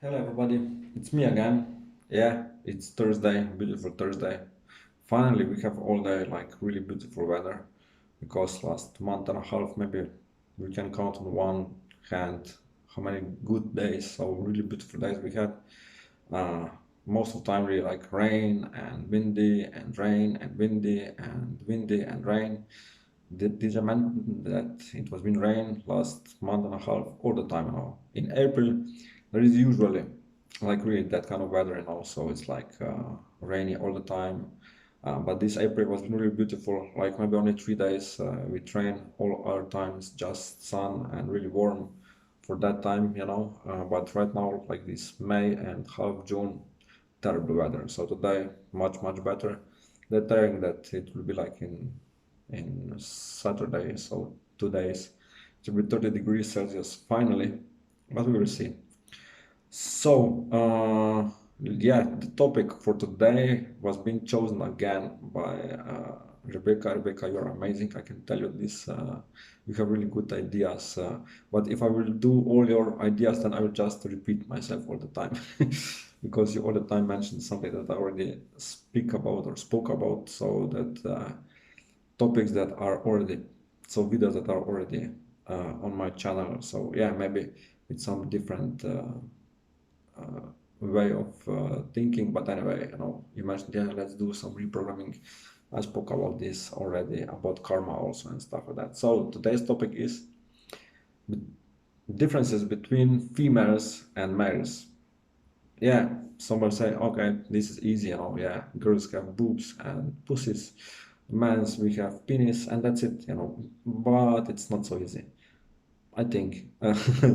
Hello everybody, it's me again. Yeah, it's Thursday, beautiful Thursday. Finally, we have all day like really beautiful weather because last month and a half maybe we can count on one hand how many good days, so really beautiful days we had. Uh, Most of the time really like rain and windy and rain and windy and windy and rain. Did I mention that it was been rain last month and a half all the time now? In April, there is usually like really that kind of weather, and also it's like rainy all the time. But this April was really beautiful. Like maybe only 3 days with rain. All other times just sun and really warm for that time. But right now, like this May and half June, terrible weather. So today, much better. They're telling that it will be like in Saturday, so 2 days, it will be 30 degrees Celsius finally, but we will see. So, yeah, the topic for today was being chosen again by Rebecca. Rebecca, you're amazing. I can tell you this. You have really good ideas. But if I will do all your ideas, then I will just repeat myself all the time because you all the time mention something that I already speak about or spoke about. So that topics that are already, so videos that are already on my channel. So yeah, maybe with some different. Way of thinking. But anyway, you mentioned, yeah, let's do some reprogramming. I spoke about this already, about karma also and stuff like that. So today's topic is differences between females and males. Yeah, someone say, okay, this is easy. Yeah, girls have boobs and pussies, men's we have penis, and that's it. But it's not so easy, I think.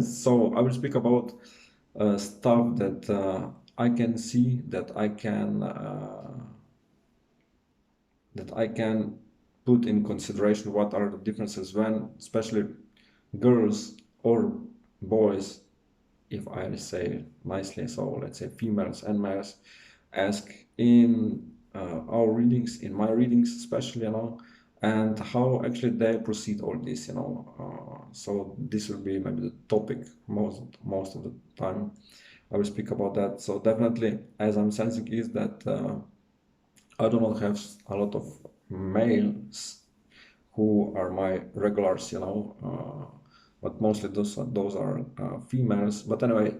So I will speak about stuff that I can see, that I can put in consideration what are the differences when, especially girls or boys, if I say nicely, so let's say females and males, ask in our readings, in my readings especially, and how actually they proceed all this. So this will be maybe the topic most of the time. I will speak about that. So definitely, as I'm sensing, is that I do not have a lot of males who are my regulars, but mostly those are females. But anyway,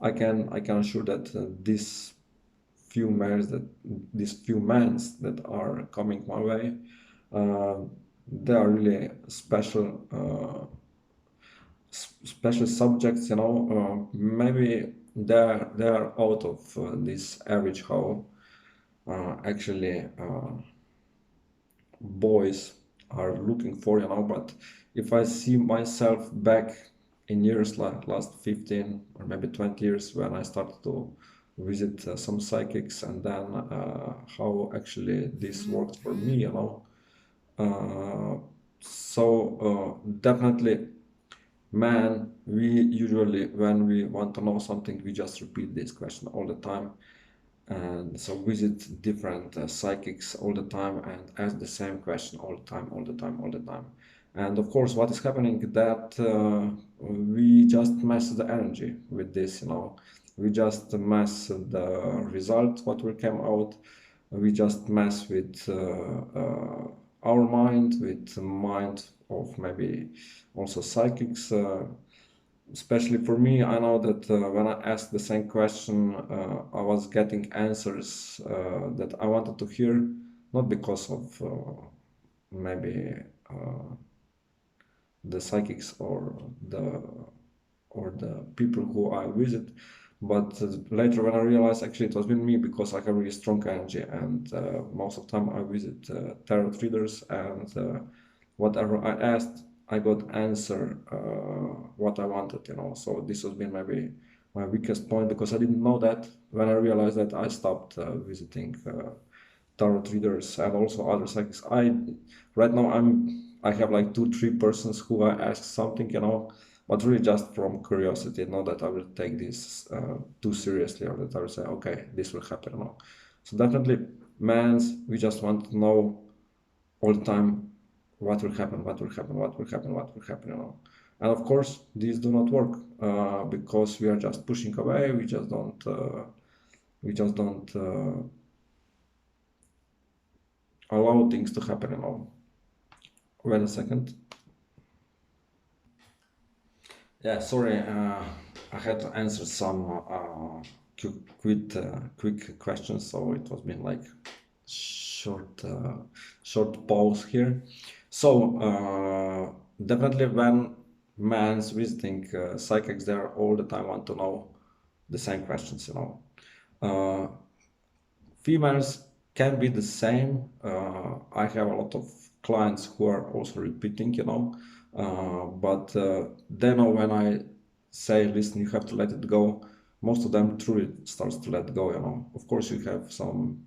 I can assure that these few males that are coming my way, uh, they are really special subjects. Maybe they're out of this average how actually boys are looking for. But if I see myself back in years like last 15 or maybe 20 years when I started to visit some psychics, and then how actually this worked for me. uh, definitely, man, we usually, when we want to know something, we just repeat this question all the time. And so visit different psychics all the time and ask the same question all the time, all the time, all the time. And of course, what is happening that we just mess the energy with this. We just mess the result, what will come out. We just mess with our mind, with the mind of maybe also psychics. Especially for me, I know that when I asked the same question, I was getting answers that I wanted to hear, not because of maybe uh, the psychics or the people who I visit, but later when I realized actually it was with me because I have really strong energy, and most of the time I visit tarot readers, and whatever I asked, I got answer what I wanted. So this has been maybe my weakest point, because I didn't know that. When I realized that, I stopped visiting tarot readers and also other psychics. Right now I have like 2 3 persons who I ask something, but really just from curiosity, not that I will take this too seriously, or that I will say, okay, this will happen. No. So definitely, mans, we just want to know all the time what will happen, what will happen, what will happen, what will happen. And of course, these do not work because we are just pushing away. We just don't allow things to happen. Wait a second. Yeah, sorry. I had to answer some quick questions, so it was been like short short pause here. So definitely when man's visiting psychics, they are all the time want to know the same questions. Uh, Females can be the same. I have a lot of clients who are also repeating, but they know when I say, listen, you have to let it go. Most of them truly starts to let go. Of course, you have some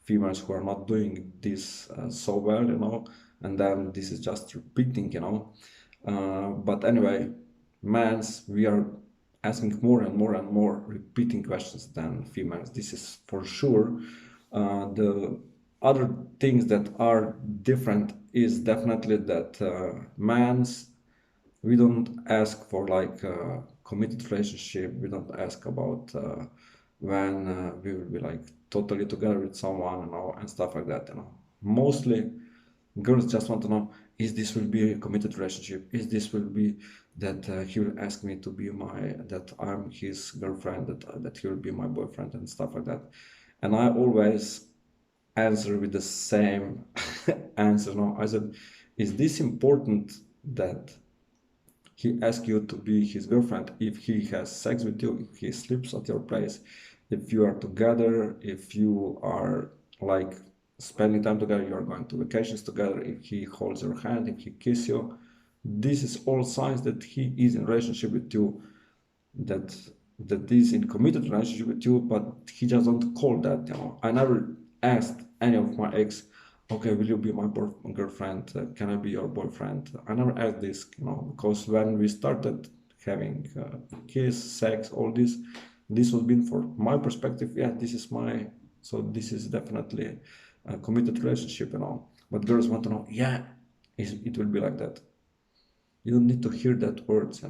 females who are not doing this so well, and then this is just repeating. But anyway, mans, we are asking more and more and more repeating questions than females. This is for sure. The other things that are different is definitely that mans, we don't ask for like a committed relationship. We don't ask about when we will be like totally together with someone, and stuff like that. Mostly girls just want to know, is this will be a committed relationship? Is this will be that he will ask me to be that I'm his girlfriend, that he will be my boyfriend and stuff like that. And I always answer with the same answer. No, I said, is this important that he asks you to be his girlfriend if he has sex with you, if he sleeps at your place, if you are together, if you are like spending time together, you are going to vacations together, if he holds your hand, if he kisses you. This is all signs that he is in relationship with you, that is in committed relationship with you, but he just don't call that. I never asked any of my ex, okay, will you be my girlfriend? Can I be your boyfriend? I never asked this, because when we started having kiss, sex, all this was been for my perspective. Yeah, so this is definitely a committed relationship. But girls want to know, yeah, it will be like that. You don't need to hear that words.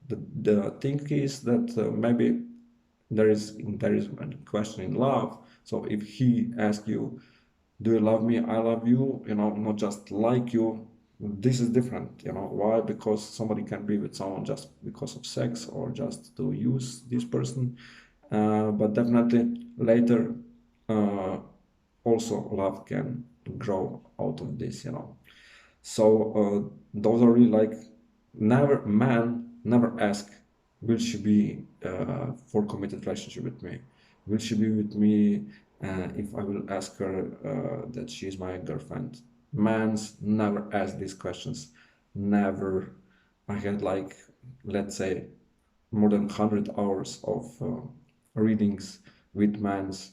The thing is that maybe there is a question in love. So if he asks you, do you love me? I love you, not just like you. This is different. Why? Because somebody can be with someone just because of sex or just to use this person. But definitely later, uh, also love can grow out of this. So those are really like, never ask, will she be for committed relationship with me? Will she be with me if I will ask her that she is my girlfriend? Mans never ask these questions. Never. I had like, let's say, more than 100 hours of readings with mans.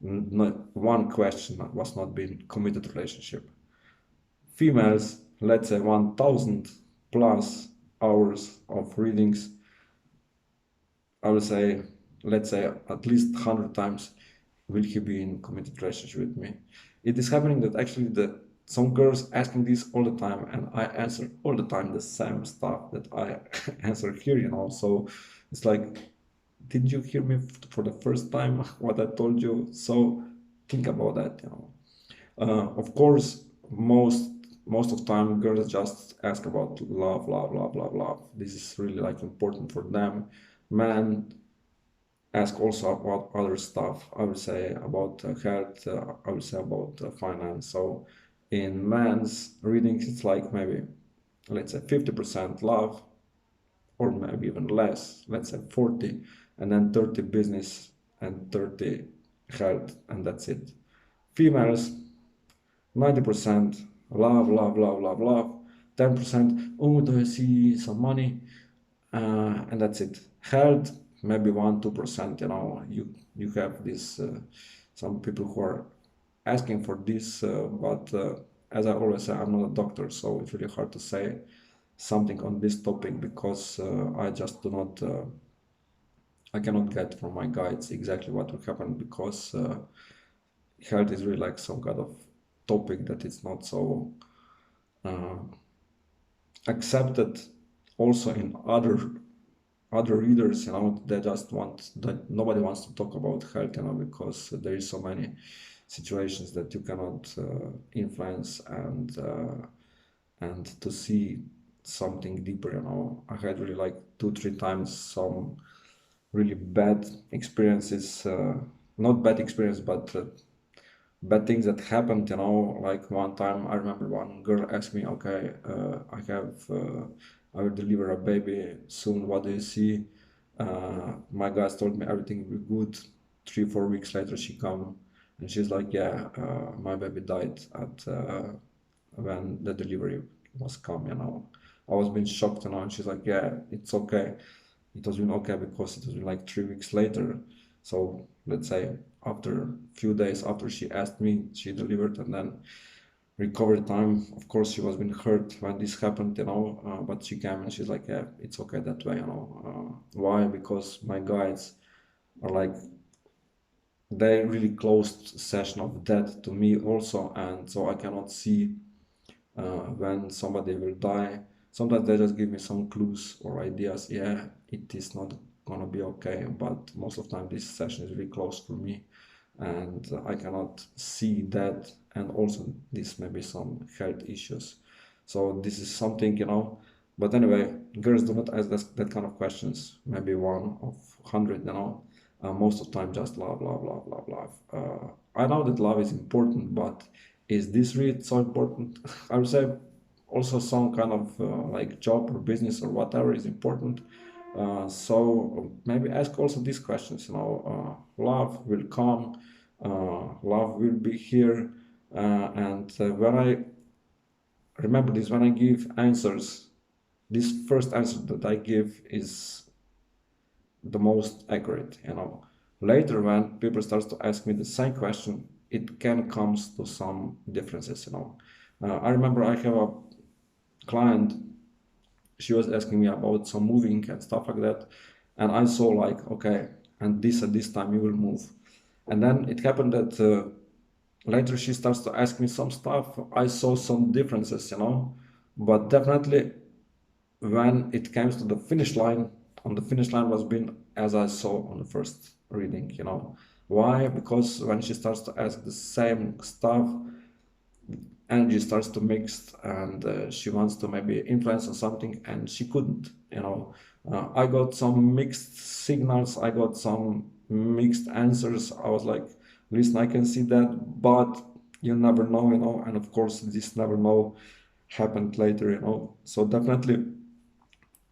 Not one question was not being committed relationship. Females, let's say 1000 plus hours of readings, I would say, let's say at least 100 times, will he be in committed relationship with me? It is happening that actually some girls asking this all the time, and I answer all the time the same stuff that I answer here. So it's like, did you hear me for the first time what I told you? So think about that. Of course, most of time girls just ask about love, love, love, love, love. This is really like important for them. Men ask also about other stuff. I would say about health. I would say about finance. So in men's readings, it's like maybe, let's say, 50% love, or maybe even less. Let's say 40, and then 30 business and 30 health, and that's it. Females, 90% love, love, love, love, love. 10%, oh, do I see some money? And that's it. Health, maybe 1, 2%. You have this. Some people who are asking for this, but as I always say, I'm not a doctor, so it's really hard to say something on this topic because I just do not. I cannot get from my guides exactly what will happen because health is really like some kind of topic that is not so uh, accepted also in other readers, they just want that nobody wants to talk about health, because there is so many situations that you cannot influence, and to see something deeper, I had really like 2 3 times some really bad experiences, not bad experience, but bad things that happened, like one time I remember one girl asked me, okay, I will deliver a baby soon, what do you see? My guys told me everything will be good. 3 4 weeks later she come and she's like, yeah, my baby died at when the delivery was come, I was being shocked, and she's like, yeah, it's okay. It was been okay because it was been like 3 weeks later. So let's say after a few days after she asked me, she delivered, and then recovery time. Of course, she was been hurt when this happened, but she came and she's like, yeah, it's okay that way, Why? Because my guides are like, they really closed session of death to me also, and so I cannot see when somebody will die. Sometimes they just give me some clues or ideas. Yeah, it is not gonna be okay, but most of the time this session is really close for me, and I cannot see that. And also, this may be some health issues. So this is something, But anyway, girls do not ask that kind of questions. Maybe one of 100, most of the time, just love, love, love, love, love. I know that love is important, but is this really so important? I would say also some kind of like job or business or whatever is important. So maybe ask also these questions. Love will come, love will be here, and when I remember this, when I give answers, this first answer that I give is the most accurate. Later, when people starts to ask me the same question, it can comes to some differences. I remember I have a client, she was asking me about some moving and stuff like that, and I saw like, okay, and this at this time you will move. And then it happened that later she starts to ask me some stuff, I saw some differences, but definitely when it comes to the finish line, on the finish line was been as I saw on the first reading. Why? Because when she starts to ask the same stuff, energy starts to mix, and she wants to maybe influence on something, and she couldn't. I got some mixed signals, I got some mixed answers. I was like, listen, I can see that, but you never know. And of course this never know happened later. So definitely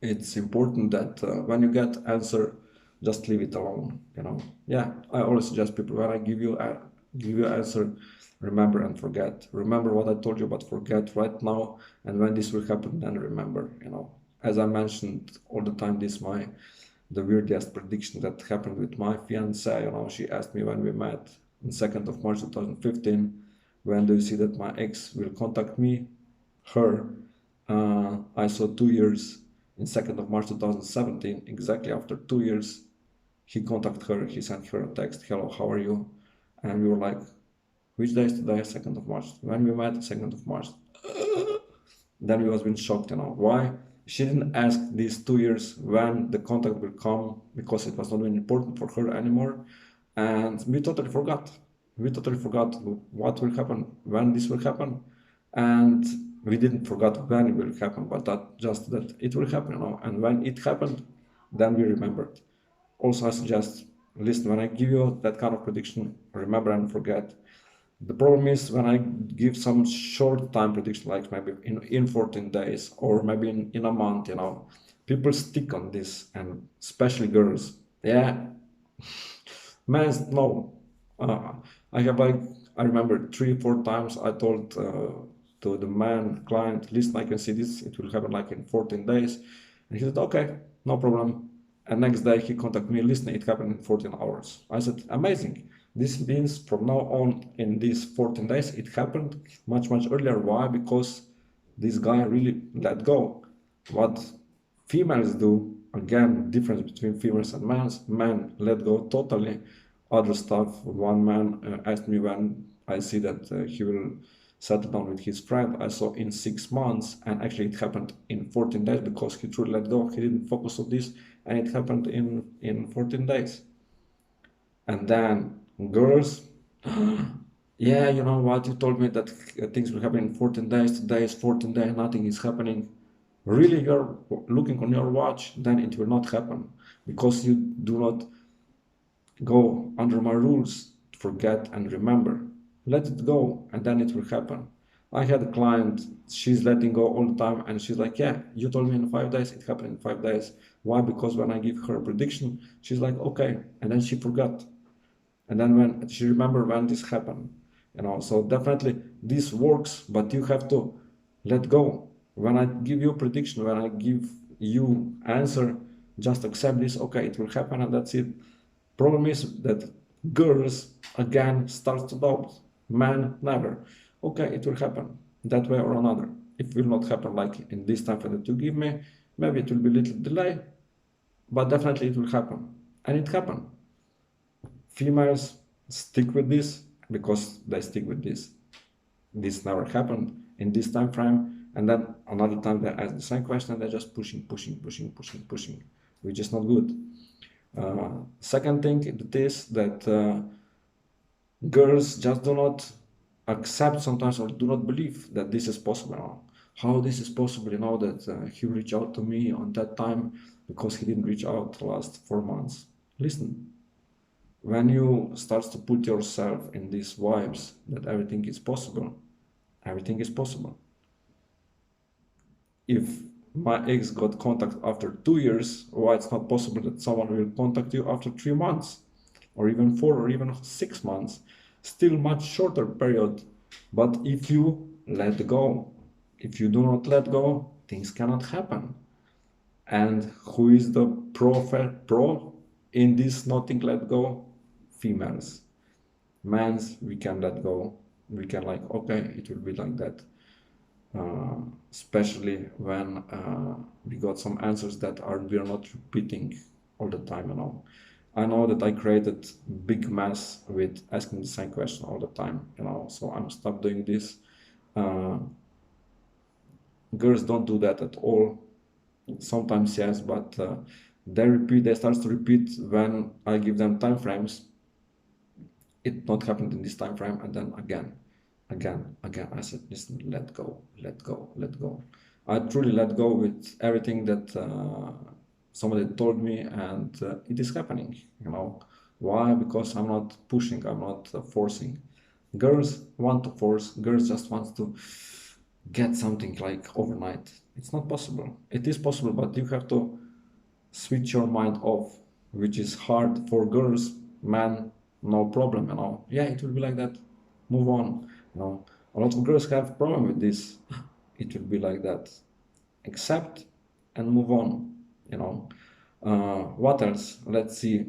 it's important that when you get answer, just leave it alone. Yeah, I always suggest people, when I give you answer, remember and forget. Remember what I told you, but forget right now. And when this will happen, then remember. As I mentioned all the time, this my the weirdest prediction that happened with my fiance. She asked me when we met on 2nd of March 2015, when do you see that my ex will contact me? Her. I saw 2 years in 2nd of March 2017, exactly after 2 years. He contacted her, he sent her a text, hello, how are you? And we were like, which day is today? 2nd of March. When we met, 2nd of March. Then we was been shocked, Why? She didn't ask these 2 years when the contact will come, because it was not really important for her anymore. And we totally forgot. We totally forgot what will happen, when this will happen. And we didn't forget when it will happen, but that just that it will happen, And when it happened, then we remembered. Also, I suggest, listen, when I give you that kind of prediction, remember and forget. The problem is when I give some short time prediction, like maybe in 14 days or maybe in a month, people stick on this, and especially girls. Yeah, men, no. I have like, I remember 3 4 times I told to the man client, listen, I can see this, it will happen like in 14 days. And he said, okay, no problem. And next day he contacted me, listen, it happened in 14 hours. I said, amazing. This means from now on, in these 14 days, it happened much, much earlier. Why? Because this guy really let go. What females do, again, difference between females and men let go totally other stuff. One man asked me when I see that he will settled down with his friend, I saw in 6 months, and actually it happened in 14 days because he truly let go. He didn't focus on this, and it happened in 14 days. And then girls, yeah, you know what? You told me that things will happen in 14 days. Today is 14 days, nothing is happening. Really, you're looking on your watch, then it will not happen because you do not go under my rules. Forget and remember. Let it go, and then it will happen. I had a client, she's letting go all the time, and she's like, yeah, you told me in 5 days, it happened in 5 days. Why? Because when I give her a prediction, she's like, okay, and then she forgot. And then when she remember when this happened, so definitely this works, but you have to let go. When I give you prediction, when I give you answer, just accept this. Okay, it will happen, and that's it. Problem is that girls again start to doubt. Men never. Okay, it will happen that way or another. It will not happen like in this time frame that you give me. Maybe it will be a little delay, but definitely it will happen, and it happened. Females stick with this because they stick with this. This never happened in this time frame, and then another time they ask the same question and they're just pushing, which is not good. Second thing it is that girls just do not accept sometimes or do not believe that this is possible. How this is possible, that he reached out to me on that time because he didn't reach out the last 4 months. Listen, when you start to put yourself in these vibes that everything is possible, everything is possible. If my ex got contact after 2 years, why it's not possible that someone will contact you after 3 months, or even 4, or even 6 months? Still much shorter period. But if you let go, if you do not let go, things cannot happen. And who is the pro in this nothing let go? Females. Men's, we can let go. We can okay, it will be like that. Especially when we got some answers that we are not repeating all the time. I know that I created big mess with asking the same question all the time. So I'm stop doing this. Girls don't do that at all. Sometimes yes, but they start to repeat when I give them time frames. It not happened in this time frame, and then again. I said, listen, let go. I truly let go with everything that somebody told me, and it is happening. Why? Because I'm not pushing, I'm not forcing. Girls want to force. Girls just want to get something like overnight. It's not possible. It is possible, but you have to switch your mind off, which is hard for girls. Men, no problem. Yeah, it will be like that. Move on. A lot of girls have problem with this. It will be like that. Accept and move on. What else? Let's see.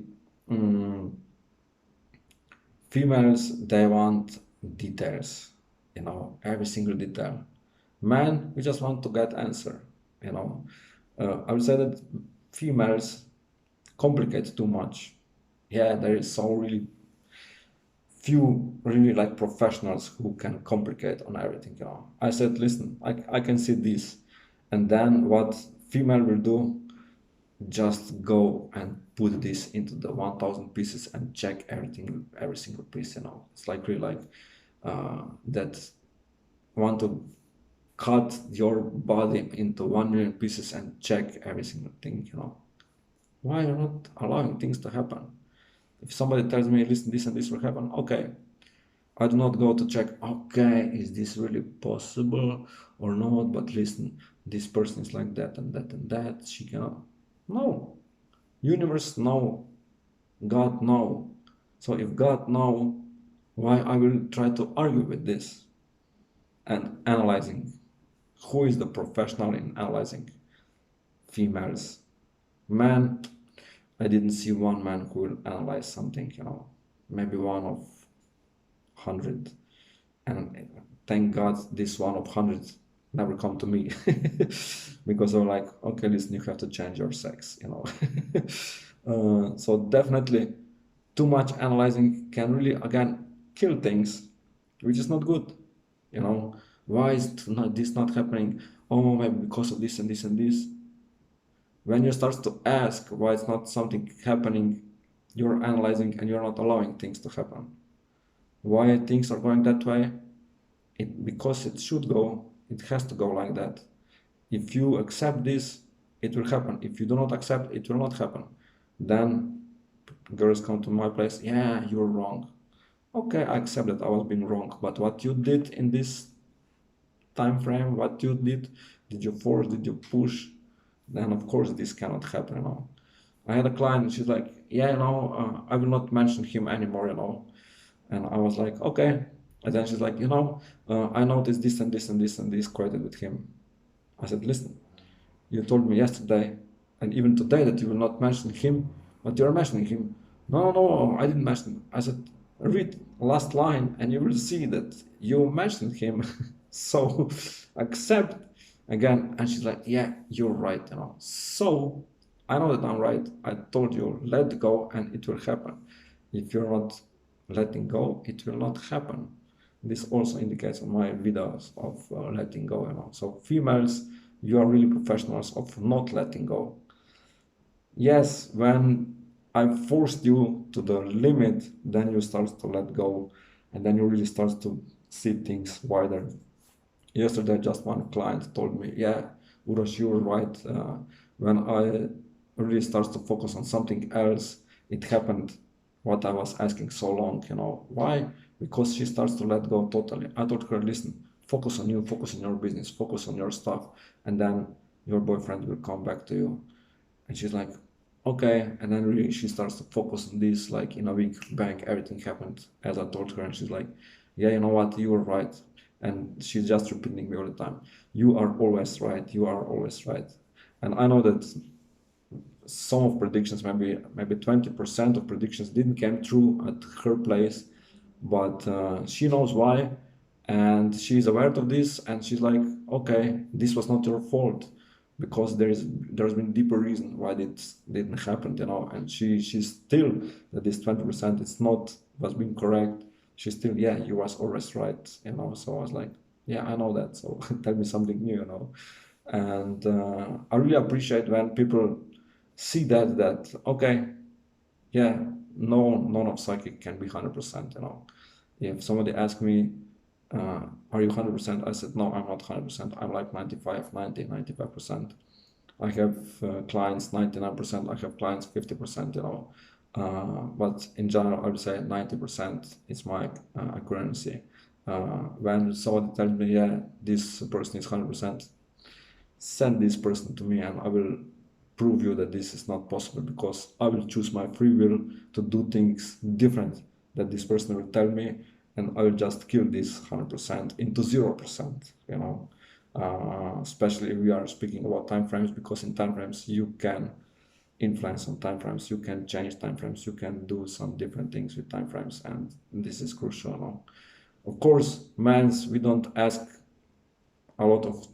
Females, they want details. Every single detail. Men, we just want to get answer. I would say that females complicate too much. Yeah, there is so really few really professionals who can complicate on everything. I said, listen, I can see this, and then what female will do, just go and put this into the 1000 pieces and check everything, every single piece. It's really that want to cut your body into 1 million pieces and check every single thing. Why you're not allowing things to happen? If somebody tells me, listen, this and this will happen, okay, I do not go to check, okay, is this really possible or not? But listen, this person is like that and that and that, she cannot. No. Universe, no. God, no. So if God, no, why I will try to argue with this? And analyzing. Who is the professional in analyzing? Females. Men, I didn't see one man who will analyze something, maybe one of 100. And thank God this one of 100 never come to me. Because I'm like, okay, listen, you have to change your sex, So definitely too much analyzing can really, again, kill things, which is not good. you know, why is this not happening? Oh, maybe because of this and this and this. When you start to ask why it's not something happening, you're analyzing and you're not allowing things to happen. Why things are going that way? Because it should go, it has to go like that. If you accept this, it will happen. If you do not accept, it will not happen. Then girls come to my place, yeah, you're wrong. Okay, I accept that I was being wrong, but what you did in this time frame, what you did you force, did you push? Then of course this cannot happen, you know. I had a client, she's like, yeah, I will not mention him anymore, you know. And I was like, okay. And then she's like, I noticed this and this and this and this quoted with him. I said, listen, you told me yesterday and even today that you will not mention him, but you're mentioning him. No, no, I didn't mention him. I said, read last line and you will see that you mentioned him. So accept again. And she's like, yeah, you're right, you know. So I know that I'm right. I told you, let go and it will happen. If you're not letting go, it will not happen. This also indicates on my videos of letting go, you know. So females, you are really professionals of not letting go. Yes, when I forced you to the limit, then you start to let go, and then you really start to see things wider. Yesterday, just one client told me, yeah, Urosh, you're right. When I really start to focus on something else, it happened what I was asking so long, you know. Why? Because she starts to let go totally. I told her, listen, focus on you, focus on your business, focus on your stuff, and then your boyfriend will come back to you. And she's like, okay. And then really she starts to focus on this, like in a week, bang, everything happened as I told her. And she's like, yeah, you know what, you were right. And she's just repeating me all the time, you are always right, you are always right. And I know that some of predictions, maybe 20% of predictions didn't come true at her place, but she knows why, and she's aware of this, and she's like, okay, this was not your fault, because there's been deeper reason why this didn't happen, you know. And she's still that this 20% it's not was being correct. She's still, yeah, you was always right, you know. So I was like, yeah, I know that, so tell me something new, you know. And I really appreciate when people see that okay, yeah, no, none of psychic can be 100%, you know. If somebody asks me, are you 100%? I said, no, I'm not 100%. I'm like 95, 90, 95%. I have clients 99%, I have clients 50%, you know. But in general, I would say 90% is my accuracy. When somebody tells me, yeah, this person is 100%, send this person to me and I will prove you that this is not possible, because I will choose my free will to do things different that this person will tell me, and I will just kill this 100% into 0%, you know. Especially if we are speaking about time frames, because in time frames you can influence on time frames, you can change time frames, you can do some different things with time frames, and this is crucial, you know. Of course, men's, we don't ask a lot of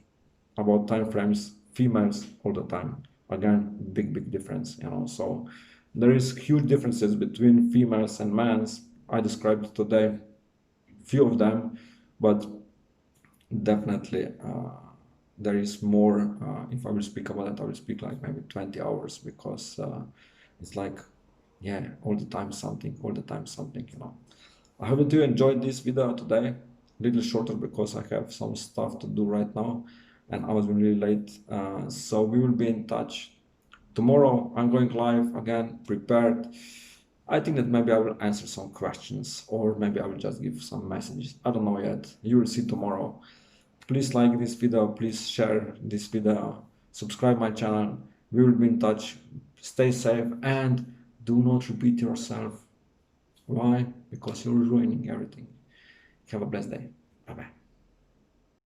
about time frames, females all the time. Again, big difference, you know. So there is huge differences between females and males. I described today few of them, but definitely there is more. If I will speak about it, I will speak like maybe 20 hours, because it's like, yeah, all the time something, all the time something, you know. I hope that you enjoyed this video today. A little shorter because I have some stuff to do right now and I was really late. So we will be in touch. Tomorrow I'm going live again, prepared. I think that maybe I will answer some questions, or maybe I will just give some messages. I don't know yet. You will see tomorrow. Please like this video, please share this video, subscribe my channel. We will be in touch. Stay safe and do not repeat yourself. Why? Because you're ruining everything. Have a blessed day. Bye bye.